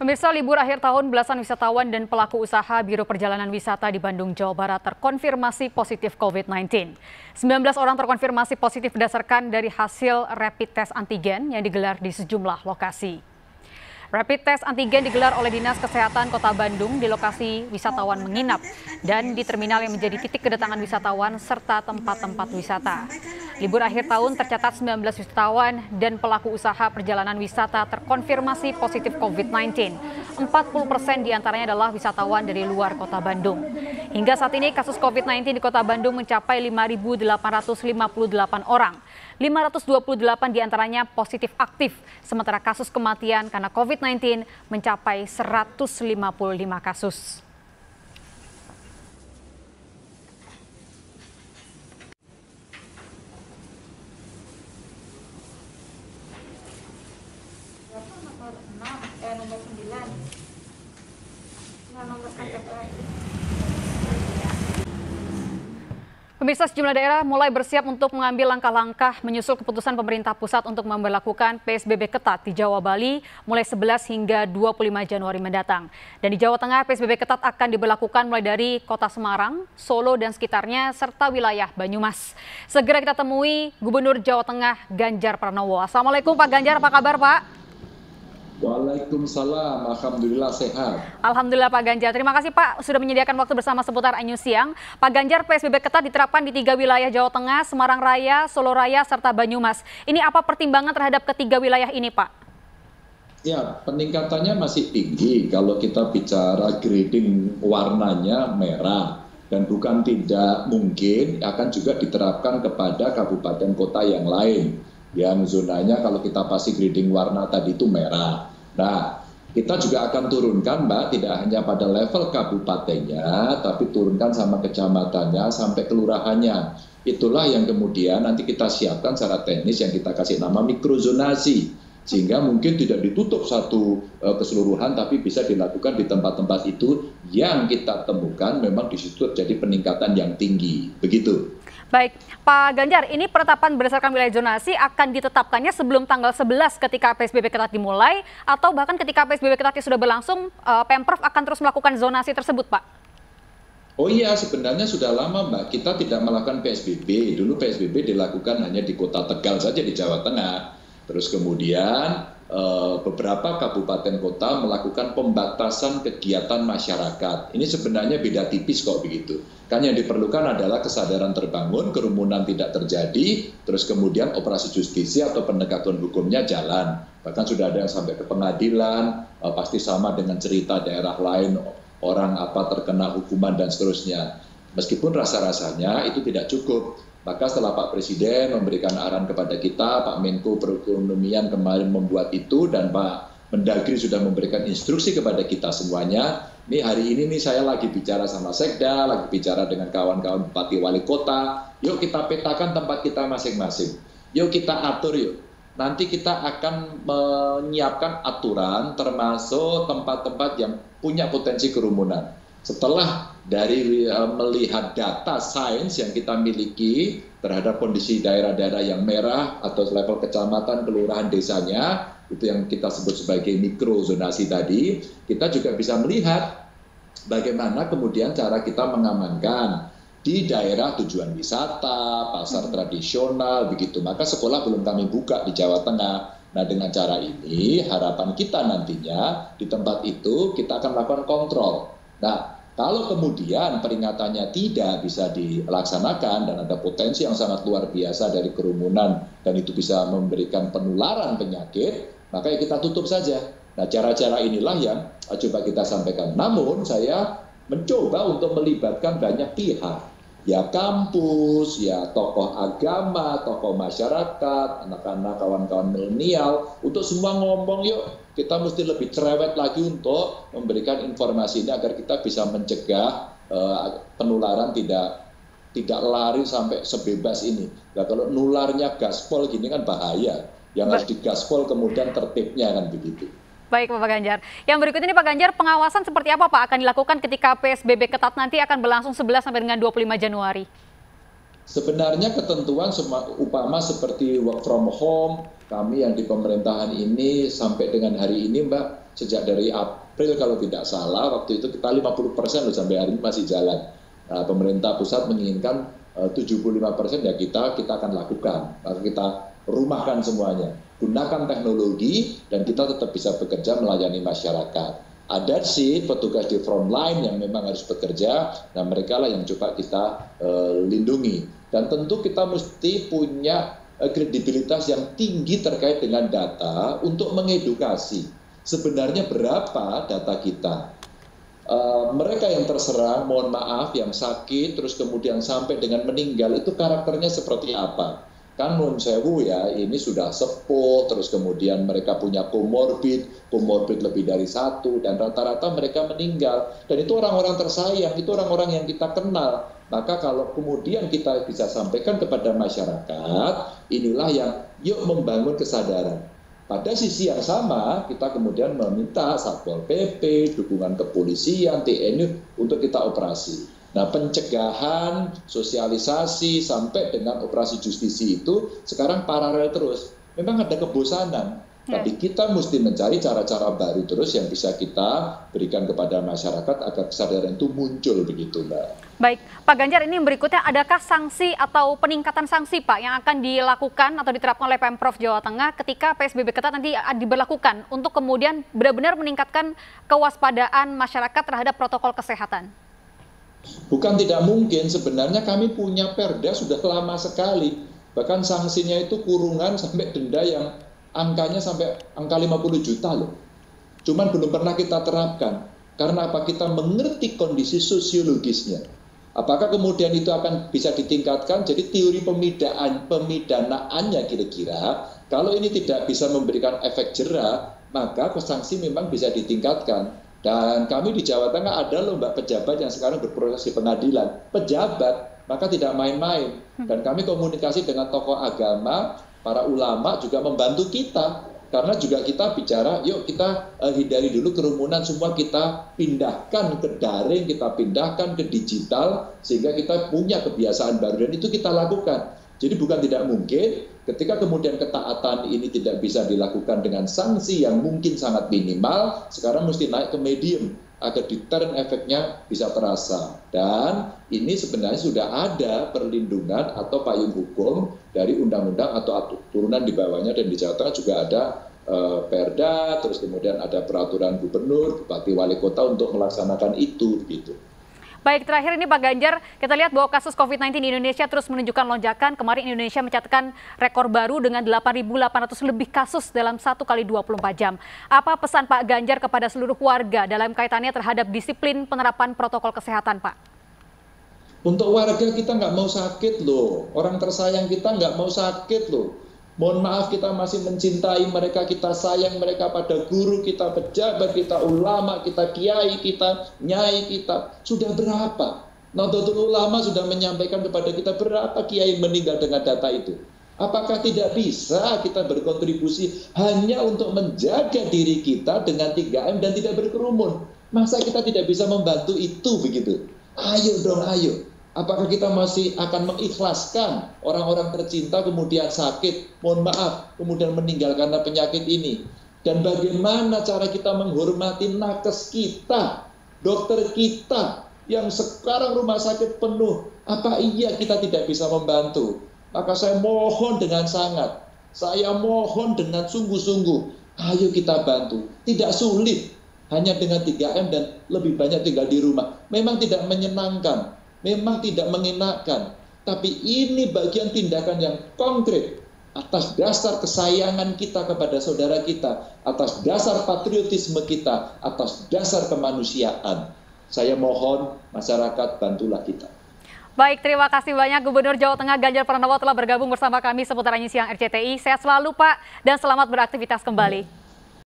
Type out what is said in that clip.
Pemirsa, libur akhir tahun belasan wisatawan dan pelaku usaha Biro Perjalanan Wisata di Bandung, Jawa Barat terkonfirmasi positif COVID-19. 19 orang terkonfirmasi positif berdasarkan dari hasil rapid test antigen yang digelar di sejumlah lokasi. Rapid test antigen digelar oleh Dinas Kesehatan Kota Bandung di lokasi wisatawan menginap dan di terminal yang menjadi titik kedatangan wisatawan serta tempat-tempat wisata. Libur akhir tahun tercatat 19 wisatawan dan pelaku usaha perjalanan wisata terkonfirmasi positif COVID-19. 40% diantaranya adalah wisatawan dari luar Kota Bandung. Hingga saat ini kasus COVID-19 di Kota Bandung mencapai 5.858 orang. 528 diantaranya positif aktif, sementara kasus kematian karena COVID-19 mencapai 155 kasus. Nomor 9. Nomor KTP. Pemirsa, sejumlah daerah mulai bersiap untuk mengambil langkah-langkah menyusul keputusan pemerintah pusat untuk memberlakukan PSBB ketat di Jawa Bali mulai 11 hingga 25 Januari mendatang. Dan di Jawa Tengah, PSBB ketat akan diberlakukan mulai dari Kota Semarang, Solo dan sekitarnya, serta wilayah Banyumas. Segera kita temui Gubernur Jawa Tengah Ganjar Pranowo. Assalamualaikum Pak Ganjar, apa kabar Pak? Waalaikumsalam, alhamdulillah sehat. Alhamdulillah Pak Ganjar. Terima kasih Pak sudah menyediakan waktu bersama seputar iNews Siang. Pak Ganjar, PSBB ketat diterapkan di 3 wilayah Jawa Tengah, Semarang Raya, Solo Raya, serta Banyumas. Ini apa pertimbangan terhadap ketiga wilayah ini Pak? Ya, peningkatannya masih tinggi kalau kita bicara grading warnanya merah. Dan bukan tidak mungkin akan juga diterapkan kepada kabupaten kota yang lain. Yang zonanya kalau kita pasti grading warna tadi itu merah. Nah, kita juga akan turunkan Mbak, tidak hanya pada level kabupatennya, tapi turunkan sama kecamatannya sampai kelurahannya. Itulah yang kemudian nanti kita siapkan secara teknis yang kita kasih nama mikrozonasi. Sehingga mungkin tidak ditutup satu keseluruhan, tapi bisa dilakukan di tempat-tempat itu yang kita temukan memang di situ terjadi peningkatan yang tinggi. Begitu. Baik, Pak Ganjar, ini penetapan berdasarkan wilayah zonasi akan ditetapkannya sebelum tanggal 11 ketika PSBB ketat dimulai, atau bahkan ketika PSBB ketatnya sudah berlangsung, Pemprov akan terus melakukan zonasi tersebut, Pak? Oh iya, sebenarnya sudah lama Mbak, kita tidak melakukan PSBB. Dulu PSBB dilakukan hanya di Kota Tegal saja di Jawa Tengah. Terus kemudian beberapa kabupaten kota melakukan pembatasan kegiatan masyarakat. Ini sebenarnya beda tipis kok begitu. Kan yang diperlukan adalah kesadaran terbangun, kerumunan tidak terjadi, terus kemudian operasi justisi atau penegakan hukumnya jalan. Bahkan sudah ada yang sampai ke pengadilan, pasti sama dengan cerita daerah lain, orang apa terkena hukuman dan seterusnya. Meskipun rasa-rasanya itu tidak cukup. Maka setelah Pak Presiden memberikan arahan kepada kita, Pak Menko Perekonomian kemarin membuat itu, dan Pak Mendagri sudah memberikan instruksi kepada kita semuanya. Nih hari ini nih saya lagi bicara sama Sekda, lagi bicara dengan kawan-kawan Bupati Wali Kota. Yuk kita petakan tempat kita masing-masing. Yuk kita atur yuk. Nanti kita akan menyiapkan aturan termasuk tempat-tempat yang punya potensi kerumunan. Setelah dari melihat data sains yang kita miliki terhadap kondisi daerah-daerah yang merah atau level kecamatan, kelurahan, desanya, itu yang kita sebut sebagai mikrozonasi tadi, kita juga bisa melihat bagaimana kemudian cara kita mengamankan di daerah tujuan wisata, pasar tradisional, begitu. Maka sekolah belum kami buka di Jawa Tengah. Nah, dengan cara ini harapan kita nantinya di tempat itu kita akan melakukan kontrol. Nah, kalau kemudian peringatannya tidak bisa dilaksanakan dan ada potensi yang sangat luar biasa dari kerumunan dan itu bisa memberikan penularan penyakit, maka ya kita tutup saja. Nah, cara-cara inilah yang coba kita sampaikan. Namun saya mencoba untuk melibatkan banyak pihak. Ya kampus, ya tokoh agama, tokoh masyarakat, anak-anak, kawan-kawan milenial, untuk semua ngomong yuk, kita mesti lebih cerewet lagi untuk memberikan informasi ini agar kita bisa mencegah penularan tidak lari sampai sebebas ini. Nah, kalau nularnya gaspol gini kan bahaya, yang harus digaspol kemudian tertibnya kan begitu. Baik Pak Ganjar. Yang berikut ini Pak Ganjar, pengawasan seperti apa Pak akan dilakukan ketika PSBB ketat nanti akan berlangsung 11 sampai dengan 25 Januari? Sebenarnya ketentuan upama seperti work from home, kami yang di pemerintahan ini sampai dengan hari ini Mbak, sejak dari April kalau tidak salah, waktu itu kita 50% loh sampai hari ini masih jalan. Nah, pemerintah pusat menginginkan 75% ya kita akan lakukan. Maka kita rumahkan semuanya, gunakan teknologi dan kita tetap bisa bekerja melayani masyarakat. Ada sih petugas di front line yang memang harus bekerja, nah mereka lah yang coba kita lindungi. Dan tentu kita mesti punya kredibilitas yang tinggi terkait dengan data untuk mengedukasi. Sebenarnya berapa data kita? Mereka yang terserang, mohon maaf, yang sakit, terus kemudian sampai dengan meninggal, itu karakternya seperti apa? Kan nun sewu ya, ini sudah sepuh, terus kemudian mereka punya komorbid lebih dari 1, dan rata-rata mereka meninggal. Dan itu orang-orang tersayang, itu orang-orang yang kita kenal. Maka kalau kemudian kita bisa sampaikan kepada masyarakat, inilah yang yuk membangun kesadaran. Pada sisi yang sama, kita kemudian meminta Satpol PP, dukungan kepolisian, TNI untuk kita operasi. Nah, pencegahan, sosialisasi, sampai dengan operasi justisi itu sekarang paralel terus. Memang ada kebosanan, tapi kita mesti mencari cara-cara baru terus yang bisa kita berikan kepada masyarakat agar kesadaran itu muncul begitu, Mbak. Baik, Pak Ganjar, ini berikutnya adakah sanksi atau peningkatan sanksi, Pak, yang akan dilakukan atau diterapkan oleh Pemprov Jawa Tengah ketika PSBB ketat nanti diberlakukan untuk kemudian benar-benar meningkatkan kewaspadaan masyarakat terhadap protokol kesehatan? Bukan tidak mungkin, sebenarnya kami punya perda sudah lama sekali. Bahkan sanksinya itu kurungan sampai denda yang angkanya sampai angka 50 juta loh. Cuman belum pernah kita terapkan. Karena apa? Kita mengerti kondisi sosiologisnya. Apakah kemudian itu akan bisa ditingkatkan? Jadi teori pemidanaannya kira-kira, kalau ini tidak bisa memberikan efek jera, maka sanksi memang bisa ditingkatkan. Dan kami di Jawa Tengah ada loh Mbak pejabat yang sekarang berproses di pengadilan. Pejabat, maka tidak main-main. Dan kami komunikasi dengan tokoh agama, para ulama juga membantu kita. Karena juga kita bicara, yuk kita hindari dulu kerumunan, semua kita pindahkan ke daring, kita pindahkan ke digital, sehingga kita punya kebiasaan baru. Dan itu kita lakukan. Jadi bukan tidak mungkin ketika kemudian ketaatan ini tidak bisa dilakukan dengan sanksi yang mungkin sangat minimal, sekarang mesti naik ke medium agar deterrent efeknya bisa terasa. Dan ini sebenarnya sudah ada perlindungan atau payung hukum dari undang-undang atau turunan di bawahnya, dan di Jawa Tengah juga ada perda, terus kemudian ada peraturan gubernur, bupati, wali kota untuk melaksanakan itu gitu. Baik, terakhir ini Pak Ganjar, kita lihat bahwa kasus COVID-19 di Indonesia terus menunjukkan lonjakan. Kemarin Indonesia mencatatkan rekor baru dengan 8.800 lebih kasus dalam 1 kali 24 jam. Apa pesan Pak Ganjar kepada seluruh warga dalam kaitannya terhadap disiplin penerapan protokol kesehatan, Pak? Untuk warga kita nggak mau sakit loh, orang tersayang kita nggak mau sakit loh. Mohon maaf, kita masih mencintai mereka, kita sayang mereka, pada guru kita, pejabat kita, ulama kita, kiai kita, nyai kita. Sudah berapa? Nahdlatul Ulama sudah menyampaikan kepada kita berapa kiai meninggal dengan data itu. Apakah tidak bisa kita berkontribusi hanya untuk menjaga diri kita dengan 3M dan tidak berkerumun? Masa kita tidak bisa membantu itu begitu? Ayo dong, ayo. Apakah kita masih akan mengikhlaskan orang-orang tercinta kemudian sakit, mohon maaf, kemudian meninggal karena penyakit ini? Dan bagaimana cara kita menghormati nakes kita, dokter kita, yang sekarang rumah sakit penuh? Apa iya kita tidak bisa membantu? Maka saya mohon dengan sangat, saya mohon dengan sungguh-sungguh, ayo kita bantu. Tidak sulit, hanya dengan 3M dan lebih banyak tinggal di rumah. Memang tidak menyenangkan, memang tidak mengenakan, tapi ini bagian tindakan yang konkret atas dasar kesayangan kita kepada saudara kita, atas dasar patriotisme kita, atas dasar kemanusiaan. Saya mohon masyarakat bantulah kita. Baik, terima kasih banyak Gubernur Jawa Tengah Ganjar Pranowo telah bergabung bersama kami seputar Siang RCTI. Sehat selalu Pak, dan selamat beraktivitas kembali.